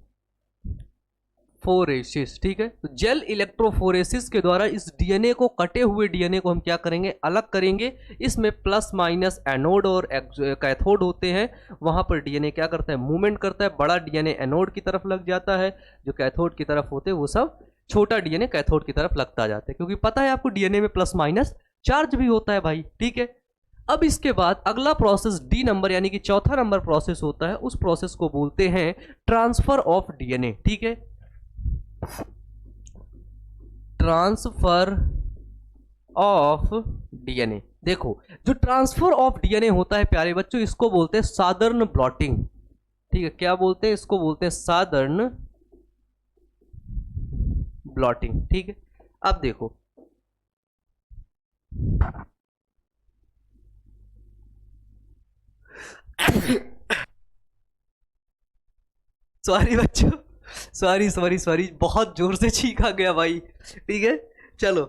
[SPEAKER 1] ठीक है, तो जेल इलेक्ट्रोफोरेसिस के द्वारा इस डीएनए को, कटे हुए डीएनए को हम क्या करेंगे, अलग करेंगे। इसमें प्लस माइनस एनोड और कैथोड होते हैं, वहां पर डीएनए क्या करता है, मूवमेंट करता है। बड़ा डीएनए एनोड की तरफ लग जाता है, जो कैथोड की तरफ होते हैं वो सब छोटा डीएनए कैथोड की तरफ लगता जाता है, क्योंकि पता है आपको डीएनए में प्लस माइनस चार्ज भी होता है भाई। ठीक है, अब इसके बाद अगला प्रोसेस डी नंबर, यानी कि चौथा नंबर प्रोसेस होता है, उस प्रोसेस को बोलते हैं ट्रांसफर ऑफ डीएनए। ठीक है, ट्रांसफर ऑफ डीएनए। देखो, जो ट्रांसफर ऑफ डीएनए होता है प्यारे बच्चों, इसको बोलते हैं सादर्न ब्लॉटिंग। ठीक है, क्या बोलते हैं इसको, बोलते हैं सादर्न ब्लॉटिंग। ठीक है, अब देखो, सॉरी बच्चों, सॉरी सॉरी सॉरी, बहुत जोर से चीखा गया भाई। ठीक है, चलो,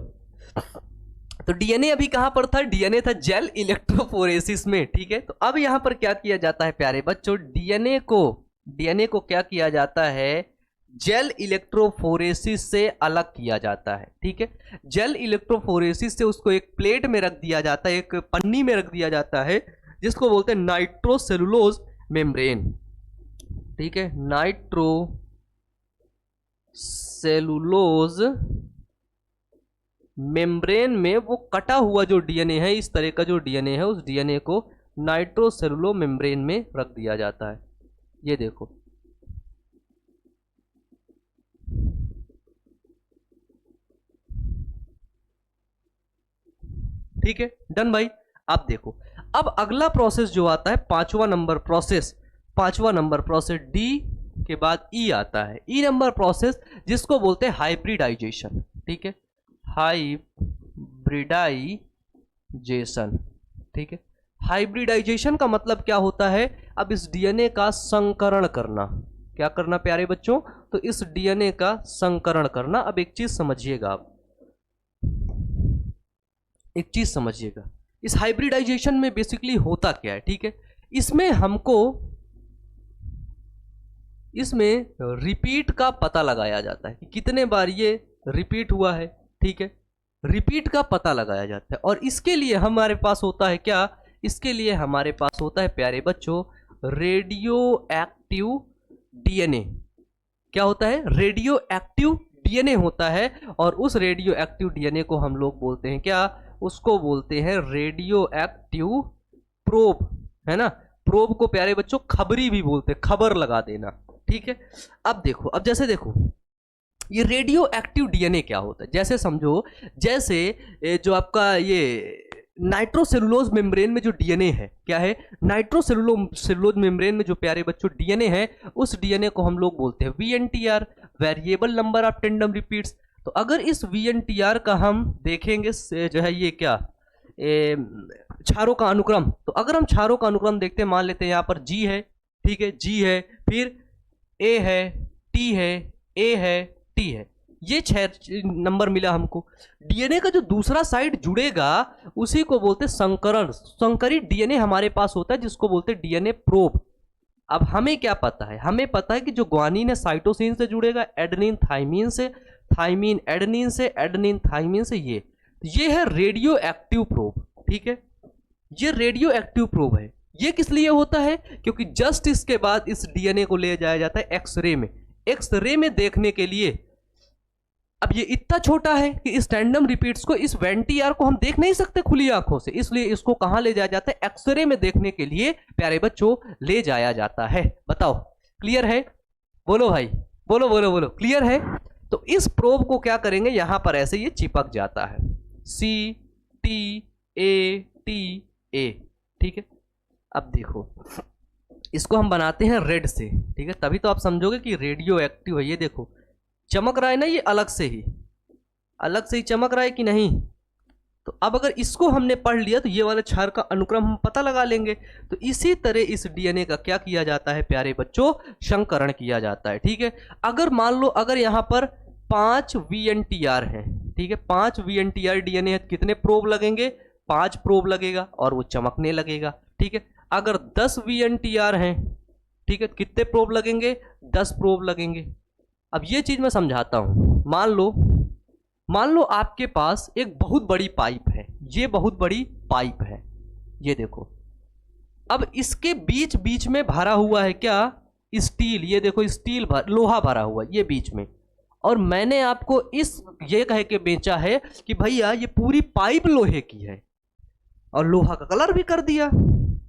[SPEAKER 1] तो डीएनए अभी कहां पर था, डीएनए था जेल इलेक्ट्रोफोरेसिस में। ठीक है, तो अब यहां पर क्या किया जाता है प्यारे बच्चों, डीएनए को क्या किया जाता है, जेल इलेक्ट्रोफोरेसिस से अलग किया जाता है। ठीक है, जेल इलेक्ट्रोफोरेसिस से उसको एक प्लेट में रख दिया जाता है, एक पन्नी में रख दिया जाता है, जिसको बोलते हैं नाइट्रोसेलुलोज मेम्ब्रेन। ठीक है, नाइट्रोसेलुलोज मेम्ब्रेन में वो कटा हुआ जो डीएनए है, इस तरह का जो डीएनए है, उस डीएनए को नाइट्रोसेलुलो मेम्ब्रेन में रख दिया जाता है। ये देखो, ठीक है, डन भाई। अब देखो, अब अगला प्रोसेस जो आता है पांचवा नंबर प्रोसेस डी के बाद ई आता है, ई नंबर प्रोसेस, जिसको बोलते हैं हाइब्रिडाइजेशन। ठीक है, हाइब्रिडाइजेशन। ठीक है, हाइब्रिडाइजेशन का मतलब क्या होता है, अब इस डीएनए का संकरण करना। क्या करना प्यारे बच्चों, तो इस डीएनए का संकरण करना। अब एक चीज समझिएगा, आप एक चीज समझिएगा, इस हाइब्रिडाइजेशन में बेसिकली होता क्या है। ठीक है, इसमें रिपीट का पता लगाया जाता है कि कितने बार ये रिपीट हुआ है। ठीक है, रिपीट का पता लगाया जाता है, और इसके लिए हमारे पास होता है क्या, इसके लिए हमारे पास होता है प्यारे बच्चों रेडियो एक्टिव डीएनए। क्या होता है, रेडियो एक्टिव डीएनए होता है, और उस रेडियो एक्टिव डीएनए को हम लोग बोलते हैं क्या, उसको बोलते हैं रेडियो एक्टिव प्रोब, है ना। प्रोब को प्यारे बच्चों खबरी भी बोलते हैं, खबर लगा देना। ठीक है, अब देखो, अब जैसे देखो ये रेडियो एक्टिव डीएनए क्या होता है, जैसे समझो, जैसे जो आपका ये नाइट्रोसेलुलोज मेम्ब्रेन में जो डीएनए है, क्या है, नाइट्रोसेलुलोज मेम्ब्रेन में जो प्यारे बच्चों डीएनए है, उस डीएनए को हम लोग बोलते हैं VNTR, variable number of tandem repeats. तो अगर इस VNTR का हम देखेंगे जो है ये क्या क्षारों का अनुक्रम, तो अगर हम क्षारों का अनुक्रम देखते हैं, मान लेते हैं यहाँ पर G है, ठीक है, G है, फिर A है, T है, A है, T है, ये 6 नंबर मिला हमको। डीएनए का जो दूसरा साइड जुड़ेगा उसी को बोलते हैं संकरण। संकरित डीएनए हमारे पास होता है जिसको बोलते हैं डीएनए प्रोब। अब हमें क्या पता है, हमें पता है कि जो ग्वानिन है साइटोसिन से जुड़ेगा, एडेनिन थाइमिन से, थाइमिन एडेनिन से, एडेनिन थाइमिन से, ये है रेडियो एक्टिव प्रोब, ठीक है, ये रेडियो एक्टिव प्रोब है। ये किस लिए होता है, क्योंकि जस्ट इसके बाद इस डीएनए को ले जाया जाता है एक्सरे में, एक्सरे में देखने के लिए। अब ये इतना छोटा है कि इस टैंडम रिपीट्स को, इस VNTR को हम देख नहीं सकते खुली आंखों से, इसलिए इसको कहां ले जाया जाता है, एक्सरे में देखने के लिए प्यारे बच्चों ले जाया जाता है। बताओ क्लियर है, बोलो भाई, बोलो बोलो बोलो, क्लियर है। तो इस प्रोब को क्या करेंगे, यहां पर ऐसे ये चिपक जाता है, CTATA, ठीक है। अब देखो इसको हम बनाते हैं रेड से, ठीक है, तभी तो आप समझोगे कि रेडियो एक्टिव है। ये देखो चमक रहा है ना, ये अलग से ही चमक रहा है कि नहीं। तो अब अगर इसको हमने पढ़ लिया तो ये वाले क्षार का अनुक्रम हम पता लगा लेंगे। तो इसी तरह इस डीएनए का क्या किया जाता है प्यारे बच्चों, संकरण किया जाता है, ठीक है। अगर मान लो अगर यहाँ पर 5 VNTR हैं, ठीक है, 5 VNTR डीएनए है, कितने प्रोब लगेंगे, 5 प्रोब लगेगा और वो चमकने लगेगा, ठीक है। अगर 10 VNTR हैं, ठीक है, कितने प्रोब लगेंगे, 10 प्रोब लगेंगे। अब ये चीज मैं समझाता हूं। मान लो आपके पास एक बहुत बड़ी पाइप है, ये बहुत बड़ी पाइप है, ये देखो। अब इसके बीच बीच में भरा हुआ है क्या, स्टील, ये देखो स्टील लोहा भरा हुआ है ये बीच में। और मैंने आपको ये कह के बेचा है कि भैया ये पूरी पाइप लोहे की है, और लोहा का कलर भी कर दिया,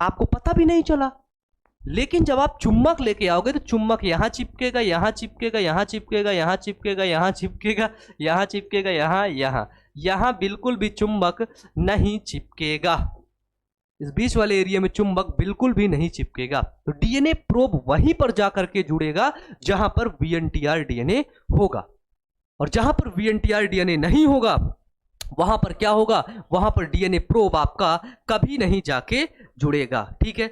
[SPEAKER 1] आपको पता भी नहीं चला। लेकिन जब आप चुम्बक लेके आओगे तो चुम्बक यहां चिपकेगा, यहां चिपकेगा, यहां चिपकेगा, यहां चिपकेगा, यहां चिपकेगा, यहां चिपकेगा, यहां बिल्कुल भी चुम्बक नहीं चिपकेगा। इस बीच वाले एरिया में चुम्बक बिल्कुल भी नहीं चिपकेगा। तो डीएनए प्रोब वहीं पर जाकर के जुड़ेगा जहां पर VNTR डीएनए होगा, और जहां पर VNTR डीएनए नहीं होगा वहां पर क्या होगा, वहां पर डीएनए प्रोब आपका कभी नहीं जाके जुड़ेगा, ठीक है।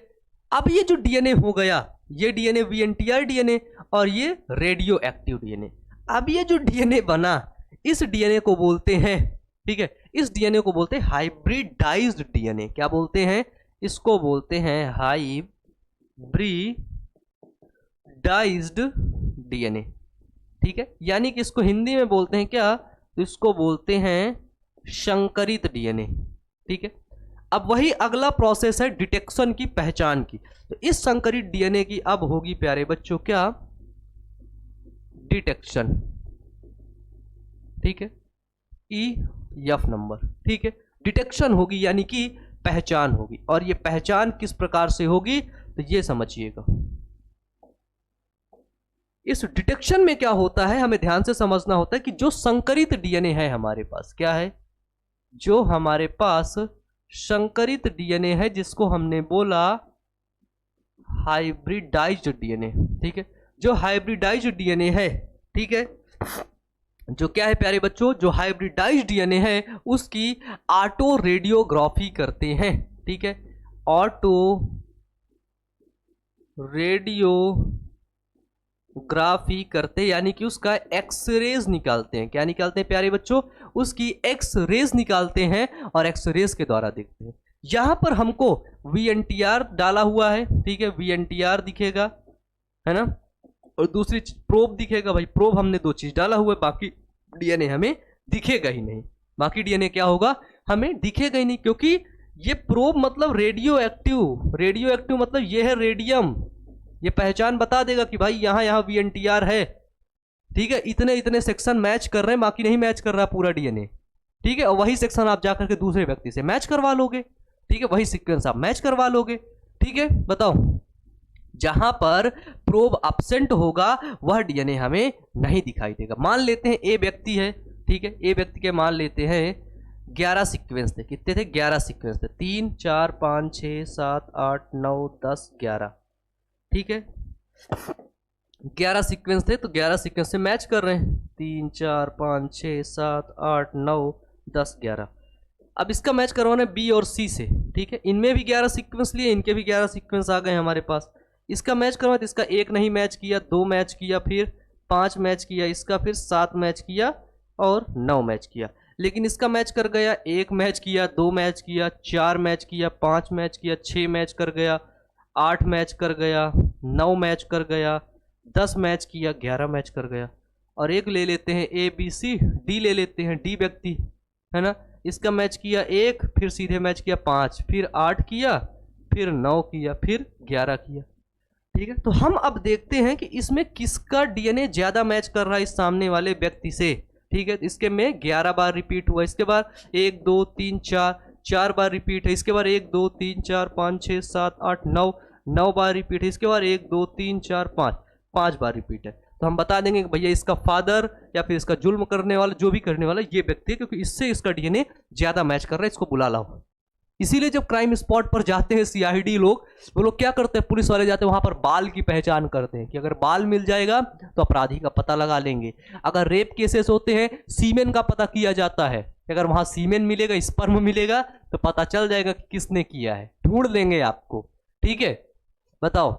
[SPEAKER 1] अब ये जो डीएनए हो गया, ये डीएनए VNTR डीएनए और ये रेडियो एक्टिव डीएनए। अब ये जो डीएनए बना, इस डीएनए को बोलते हैं, ठीक है, इस डीएनए को बोलते हैं हाइब्रिडाइज्ड डीएनए। क्या बोलते हैं, इसको बोलते हैं हाइब्रिडाइज्ड डीएनए, ठीक है। यानी कि इसको हिंदी में बोलते हैं क्या, तो इसको बोलते हैं संकरित डीएनए, ठीक है। अब वही अगला प्रोसेस है डिटेक्शन की, पहचान की। तो इस संकरित डीएनए की अब होगी प्यारे बच्चों क्या, डिटेक्शन, ठीक है, EF नंबर, ठीक है। डिटेक्शन होगी यानी कि पहचान होगी, और ये पहचान किस प्रकार से होगी तो ये समझिएगा। इस डिटेक्शन में क्या होता है, हमें ध्यान से समझना होता है कि जो संकरित डीएनए है हमारे पास, क्या है, जो हमारे पास संकरित डीएनए है, जिसको हमने बोला हाइब्रिडाइज्ड डीएनए, ठीक है। जो हाइब्रिडाइज्ड डीएनए है, ठीक है, जो क्या है प्यारे बच्चों, जो हाइब्रिडाइज्ड डीएनए है उसकी ऑटो रेडियोग्राफी करते हैं, ठीक है। ऑटो रेडियोग्राफी करते यानी कि उसका एक्सरेज निकालते हैं। क्या निकालते हैं प्यारे बच्चों, उसकी एक्सरेज निकालते हैं और एक्सरेज के द्वारा देखते हैं। यहां पर हमको VNTR डाला हुआ है, ठीक है, VNTR दिखेगा, है ना, और दूसरी प्रोब दिखेगा। भाई प्रोब हमने 2 चीज डाला हुआ है, बाकी डीएनए हमें दिखेगा ही नहीं। बाकी डीएनए क्या होगा, हमें दिखेगा ही नहीं, क्योंकि ये प्रोब मतलब रेडियो एक्टिव, रेडियो एक्टिव मतलब ये है रेडियम, ये पहचान बता देगा कि भाई यहां यहां VNTR है, ठीक है। इतने इतने सेक्शन मैच कर रहे हैं, बाकी नहीं मैच कर रहा पूरा डीएनए, ठीक है। और वही सेक्शन आप जाकर के दूसरे व्यक्ति से मैच करवा लोगे, ठीक है, वही सीक्वेंस आप मैच करवा लोगे, ठीक है। बताओ, जहां पर प्रोब एब्सेंट होगा वह डीएनए हमें नहीं दिखाई देगा। मान लेते हैं ए व्यक्ति है, ठीक है, ए व्यक्ति के मान लेते हैं 11 सीक्वेंस थे, कितने थे, 11 सीक्वेंस थे, 3 4 5 6 7 8 9 10 11, ठीक है। 11 सीक्वेंस थे, तो 11 सीक्वेंस से मैच कर रहे हैं, 3 4 5 6 7 8 9 10 11। अब इसका मैच करवाना है बी और सी से, ठीक है। इनमें भी 11 सीक्वेंस लिए, इनके भी 11 सीक्वेंस आ गए हमारे पास। इसका मैच करवा, तो इसका एक नहीं मैच किया, 2 मैच किया, फिर 5 मैच किया, इसका फिर 7 मैच किया और 9 मैच किया। लेकिन इसका मैच कर गया, 1 मैच किया, 2 मैच किया, 4 मैच किया, 5 मैच किया, 6 मैच कर गया, 8 मैच कर गया, 9 मैच कर गया, 10 मैच किया, 11 मैच कर गया। और एक ले लेते हैं ए बी सी डी, ले लेते हैं डी व्यक्ति, है ना। इसका मैच किया 1, फिर सीधे मैच किया 5, फिर 8 किया, फिर 9 किया, फिर 11 किया, ठीक है। तो हम अब देखते हैं कि इसमें किसका डीएनए ज़्यादा मैच कर रहा है इस सामने वाले व्यक्ति से, ठीक है। इसके में 11 बार रिपीट हुआ, इसके बाद 1 2 3 4 बार रिपीट है, इसके बाद 1 2 3 4 5 6 7 8 9 बार रिपीट है, इसके बाद 1 2 3 4 5 बार रिपीट है। तो हम बता देंगे कि भैया इसका फादर या फिर इसका जुल्म करने वाला, जो भी करने वाला ये व्यक्ति है, क्योंकि इससे इसका डीएनए ज्यादा मैच कर रहा है, इसको बुला लाओ। इसीलिए जब क्राइम स्पॉट पर जाते हैं सीआईडी लोग, वो लोग क्या करते हैं, पुलिस वाले जाते हैं वहां पर बाल की पहचान करते हैं कि अगर बाल मिल जाएगा तो अपराधी का पता लगा लेंगे। अगर रेप केसेस होते हैं, सीमेन का पता किया जाता है, अगर वहां सीमेन मिलेगा, स्पर्म मिलेगा, तो पता चल जाएगा कि किसने किया है, ढूंढ लेंगे आपको, ठीक है। बताओ।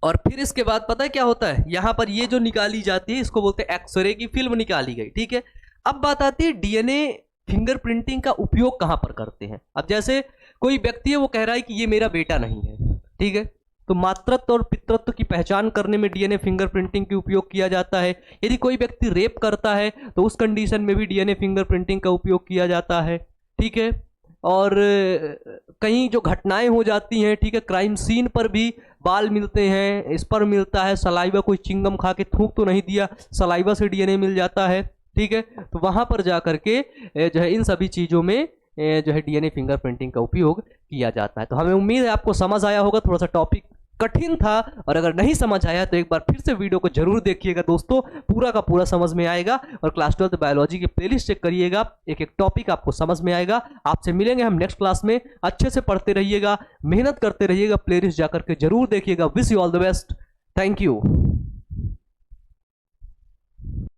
[SPEAKER 1] और फिर इसके बाद पता है क्या होता है, यहां पर ये जो निकाली जाती है इसको बोलते हैं एक्सरे की फिल्म निकाली गई, ठीक है। अब बात आती है डीएनए फिंगरप्रिंटिंग का उपयोग कहां पर करते हैं। अब जैसे कोई व्यक्ति है, वो कह रहा है कि ये मेरा बेटा नहीं है, ठीक है, तो मातृत्व और पितृत्व की पहचान करने में डीएनए फिंगरप्रिंटिंग का उपयोग किया जाता है। यदि कोई व्यक्ति रेप करता है तो उस कंडीशन में भी डीएनए फिंगरप्रिंटिंग का उपयोग किया जाता है, ठीक है। और कहीं जो घटनाएं हो जाती हैं, ठीक है, क्राइम सीन पर भी बाल मिलते हैं, स्पर्म मिलता है, सलाइवा, कोई चिंगम खा के थूक तो नहीं दिया, सलाइवा से डीएनए मिल जाता है, ठीक है। तो वहां पर जा करके जो है इन सभी चीज़ों में जो है डीएनए फिंगरप्रिंटिंग का उपयोग किया जाता है। तो हमें उम्मीद है आपको समझ आया होगा। थोड़ा सा टॉपिक कठिन था, और अगर नहीं समझ आया तो एक बार फिर से वीडियो को जरूर देखिएगा दोस्तों, पूरा का पूरा समझ में आएगा। और क्लास 12 बायोलॉजी की प्लेलिस्ट चेक करिएगा, एक एक टॉपिक आपको समझ में आएगा। आपसे मिलेंगे हम नेक्स्ट क्लास में, अच्छे से पढ़ते रहिएगा, मेहनत करते रहिएगा, प्लेलिस्ट जाकर के जरूर देखिएगा। Wish you all the best, thank you.